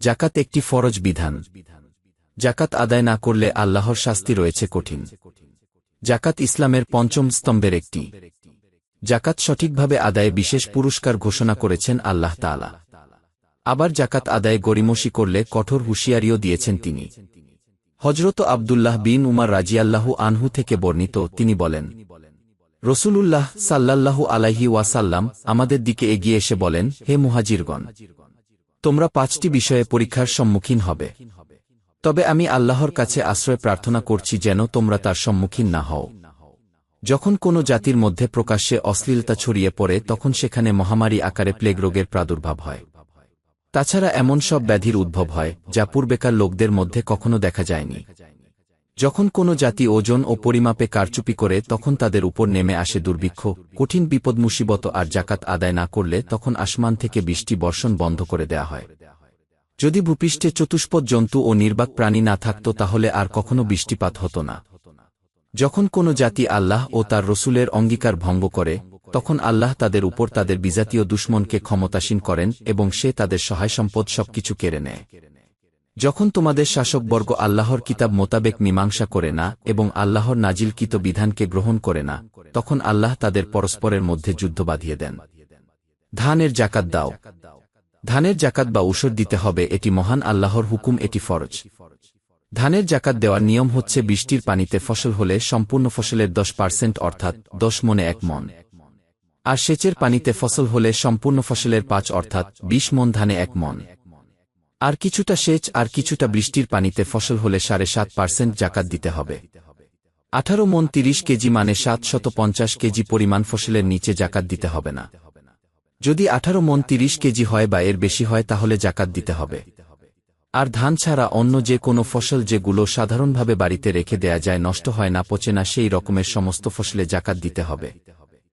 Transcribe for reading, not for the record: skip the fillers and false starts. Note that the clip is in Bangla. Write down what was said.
জাকাত একটি ফরজ বিধান। জাকাত আদায় না করলে আল্লাহর শাস্তি রয়েছে কঠিন। জাকাত ইসলামের পঞ্চম স্তম্ভের একটি। জাকাত সঠিকভাবে আদায়ে বিশেষ পুরস্কার ঘোষণা করেছেন আল্লাহ তাআলা। আবার জাকাত আদায়ে গড়িমসি করলে কঠোর হুঁশিয়ারিও দিয়েছেন তিনি। হযরত আব্দুল্লাহ বিন উমর রাদিয়াল্লাহু আনহু থেকে বর্ণিত, তিনি বলেন, রাসূলুল্লাহ সাল্লাল্লাহু আলাইহি ওয়াসাল্লাম আমাদের দিকে এগিয়ে এসে বলেন, হে মুহাজিরগণ, তোমরা 5টি বিষয়ে পরীক্ষার সম্মুখীন হবে। তবে আমি আল্লাহর কাছে আশ্রয় প্রার্থনা করছি যেন তোমরা তার সম্মুখীন না হও। যখন কোনো জাতির মধ্যে প্রকাশ্যে অশ্লীলতা ছড়িয়ে পড়ে তখন সেখানে মহামারী আকারে প্লেগ রোগের প্রাদুর্ভাব হয়। তাছাড়া এমন সব ব্যাধির উদ্ভব হয় যা পূর্বেকার লোকদের মধ্যে কখনো দেখা যায়নি। যখন কোনো জাতি ওজন ও পরিমাপে কারচুপি করে তখন তাদের উপর নেমে আসে দুর্ভিক্ষ, কঠিন বিপদ মুসিবত, আর জাকাত আদায় না করলে তখন আসমান থেকে বৃষ্টি বর্ষণ বন্ধ করে দেয়া হয়। যদি ভূপৃষ্ঠে চতুষ্পদ জন্তু ও নির্বাক প্রাণী না থাকত তাহলে আর কখনো বৃষ্টিপাত হতো না। যখন কোনো জাতি আল্লাহ ও তার রসূলের অঙ্গীকার ভঙ্গ করে তখন আল্লাহ তাদের উপর তাদের বিজাতীয় দুশমনকে ক্ষমতাসীন করেন এবং সে তাদের সহায় সম্পদ সবকিছু কেড়ে নেয়। যখন তোমাদের শাসকবর্গ আল্লাহর কিতাব মোতাবেক মীমাংসা করে না এবং আল্লাহর নাজিলকৃত বিধানকে গ্রহণ করে না, তখন আল্লাহ তাদের পরস্পরের মধ্যে যুদ্ধ বাঁধিয়ে দেন। ধানের জাকাত দাও। ধানের জাকাত বা উসর দিতে হবে, এটি মহান আল্লাহর হুকুম, এটি ফরজ। ধানের জাকাত দেওয়ার নিয়ম হচ্ছে বৃষ্টির পানিতে ফসল হলে সম্পূর্ণ ফসলের 10% অর্থাৎ 10 মণে 1 মণ, আর সেচের পানিতে ফসল হলে সম্পূর্ণ ফসলের 5 অর্থাৎ 20 মণ ধানে 1 মণ, আর কিছুটা সেচ আর কিছুটা বৃষ্টির পানিতে ফসল হলে 7.5% জাকাত দিতে হবে। 18 মণ 30 কেজি মানে 750 কেজি পরিমাণ ফসলের নিচে জাকাত দিতে হবে না। যদি 18 মণ 30 কেজি হয় বা এর বেশি হয় তাহলে জাকাত দিতে হবে। আর ধান ছাড়া অন্য যে কোনো ফসল যেগুলো সাধারণভাবে বাড়িতে রেখে দেয়া যায়, নষ্ট হয় না, পচে না, সেই রকমের সমস্ত ফসলে জাকাত দিতে হবে।